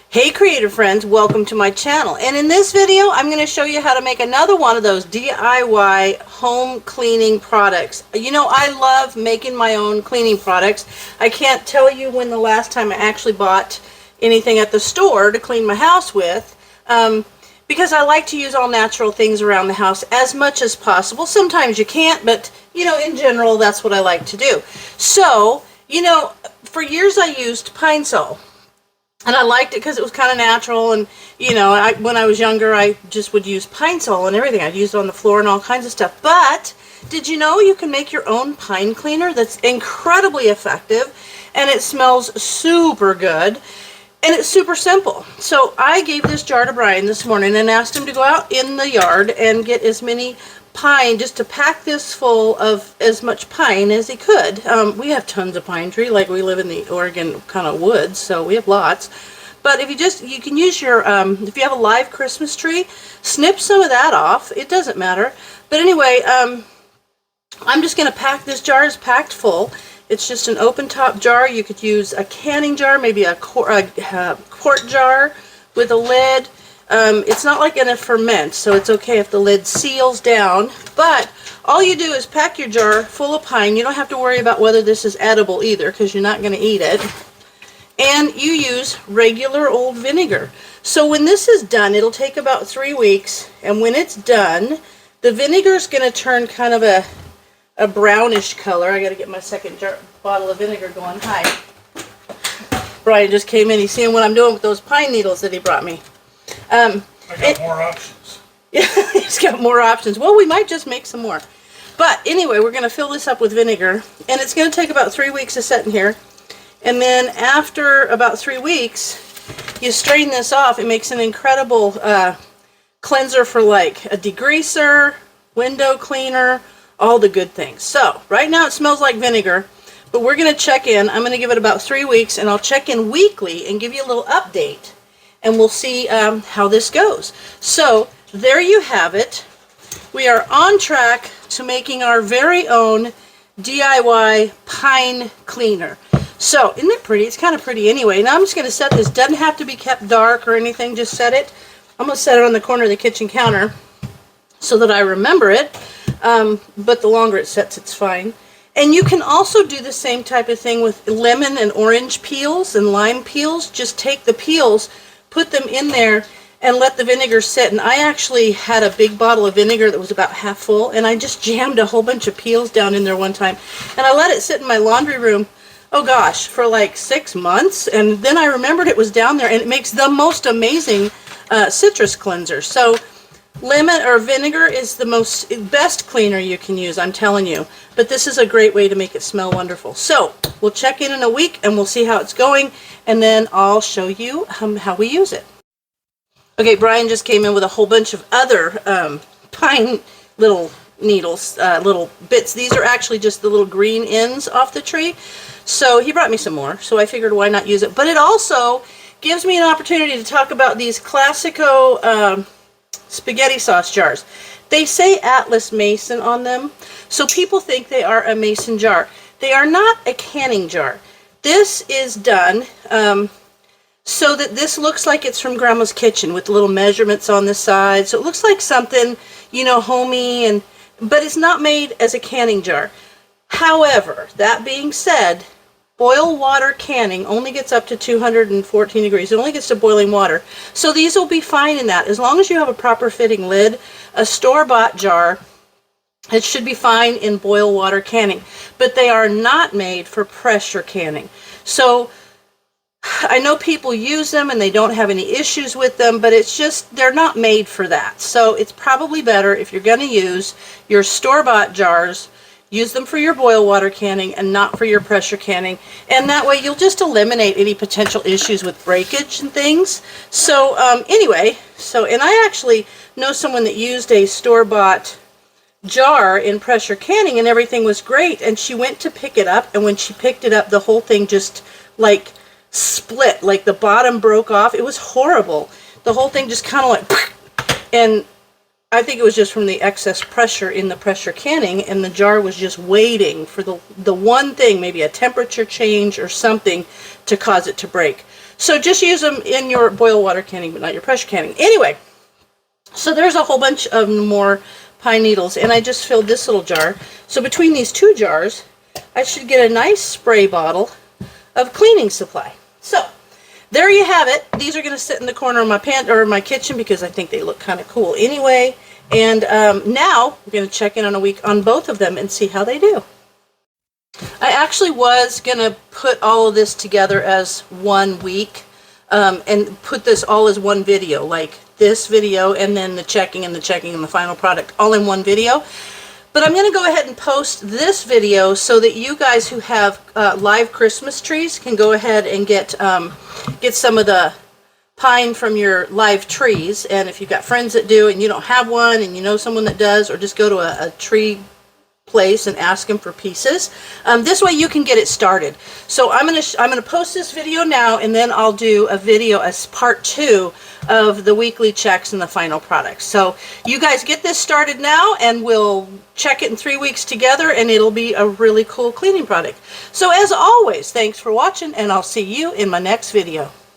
Hey creative friends, welcome to my channel. And in this video, I'm going to show you how to make another one of those DIY home cleaning products. You know, I love making my own cleaning products. I can't tell you when the last time I actually bought anything at the store to clean my house with, because I like to use all natural things around the house as much as possible. Sometimes you can't, but you know, in general, that's what I like to do. So, you know, for years I used Pine-Sol. And I liked it because it was kind of natural, and you know, when I was younger, I just would use Pine-Sol and everything. I'd use it on the floor and all kinds of stuff. But did you know you can make your own pine cleaner that's incredibly effective, and it smells super good, and it's super simple. So I gave this jar to Brian this morning and asked him to go out in the yard and get as many pine, just to pack this full of as much pine as he could. We have tons of pine tree, like we live in the Oregon kind of woods, so we have lots. But if you can use your, if you have a live Christmas tree, snip some of that off. It doesn't matter. But anyway, I'm just going to pack this jar. It's packed full. It's just an open top jar. You could use a canning jar, maybe a quart jar with a lid. It's not like in a ferment, so it's okay if the lid seals down, but all you do is pack your jar full of pine. You don't have to worry about whether this is edible either, because you're not going to eat it. And you use regular old vinegar. So when this is done, it'll take about 3 weeks, and when it's done, the vinegar is going to turn kind of a brownish color. I got to get my second bottle of vinegar going. Hi. Brian just came in. He's seeing what I'm doing with those pine needles that he brought me. I got more options. Yeah, he's got more options. Well, we might just make some more. But anyway, we're going to fill this up with vinegar, and it's going to take about 3 weeks to set in here. And then after about 3 weeks, you strain this off. It makes an incredible cleanser for like a degreaser, window cleaner, all the good things. So right now it smells like vinegar, but we're going to check in. I'm going to give it about 3 weeks, and I'll check in weekly and give you a little update. And we'll see how this goes. So there you have it. We are on track to making our very own DIY pine cleaner. So isn't it pretty? It's kind of pretty anyway. Now I'm just going to set this. Doesn't have to be kept dark or anything. Just set it. I'm going to set it on the corner of the kitchen counter so that I remember it. But the longer it sets, it's fine. And you can also do the same type of thing with lemon and orange peels and lime peels. Just take the peels, put them in there, and let the vinegar sit. And I actually had a big bottle of vinegar that was about half full, and I just jammed a whole bunch of peels down in there one time. And I let it sit in my laundry room, oh gosh, for like 6 months. And then I remembered it was down there, and it makes the most amazing citrus cleanser. So lemon or vinegar is the best cleaner you can use, I'm telling you. But this is a great way to make it smell wonderful. So we'll check in a week, and we'll see how it's going, and then I'll show you how we use it. Okay, Brian just came in with a whole bunch of other pine little needles, little bits. These are actually just the little green ends off the tree. So he brought me some more, so I figured why not use it. But it also gives me an opportunity to talk about these Classico spaghetti sauce jars. They say Atlas Mason on them, so people think they are a mason jar. They are not a canning jar. This is done so that this looks like it's from Grandma's kitchen with little measurements on the side. So it looks like something, you know, homey, but it's not made as a canning jar. However, that being said, boil water canning only gets up to 214 degrees. It only gets to boiling water. So these will be fine in that. As long as you have a proper fitting lid, a store-bought jar, it should be fine in boil water canning. But they are not made for pressure canning. So I know people use them and they don't have any issues with them, but it's just, they're not made for that. So it's probably better if you're going to use your store-bought jars, use them for your boil water canning and not for your pressure canning. And that way you'll just eliminate any potential issues with breakage and things. So anyway, and I actually know someone that used a store-bought jar in pressure canning and everything was great, and she went to pick it up, and when she picked it up, the whole thing just like split, like the bottom broke off. It was horrible. The whole thing just kind of like, and I think it was just from the excess pressure in the pressure canning, and the jar was just waiting for the one thing, maybe a temperature change or something, to cause it to break. So just use them in your boil water canning, but not your pressure canning. Anyway, so there's a whole bunch of more pine needles, and I just filled this little jar. So between these 2 jars, I should get a nice spray bottle of cleaning supply. So there you have it. These are going to sit in the corner of my kitchen because I think they look kind of cool anyway. And now we're going to check in on a week on both of them and see how they do. I actually was going to put all of this together as one week and put this all as one video, like this video and then the checking and the final product all in one video. But I'm going to go ahead and post this video so that you guys who have live Christmas trees can go ahead and get some of the pine from your live trees. And if you've got friends that do and you don't have one and you know someone that does, or just go to a tree place and ask them for pieces. This way you can get it started. So I'm gonna post this video now, and then I'll do a video as part 2 of the weekly checks and the final products. So you guys get this started now, and we'll check it in 3 weeks together, and it'll be a really cool cleaning product. So as always, thanks for watching, and I'll see you in my next video.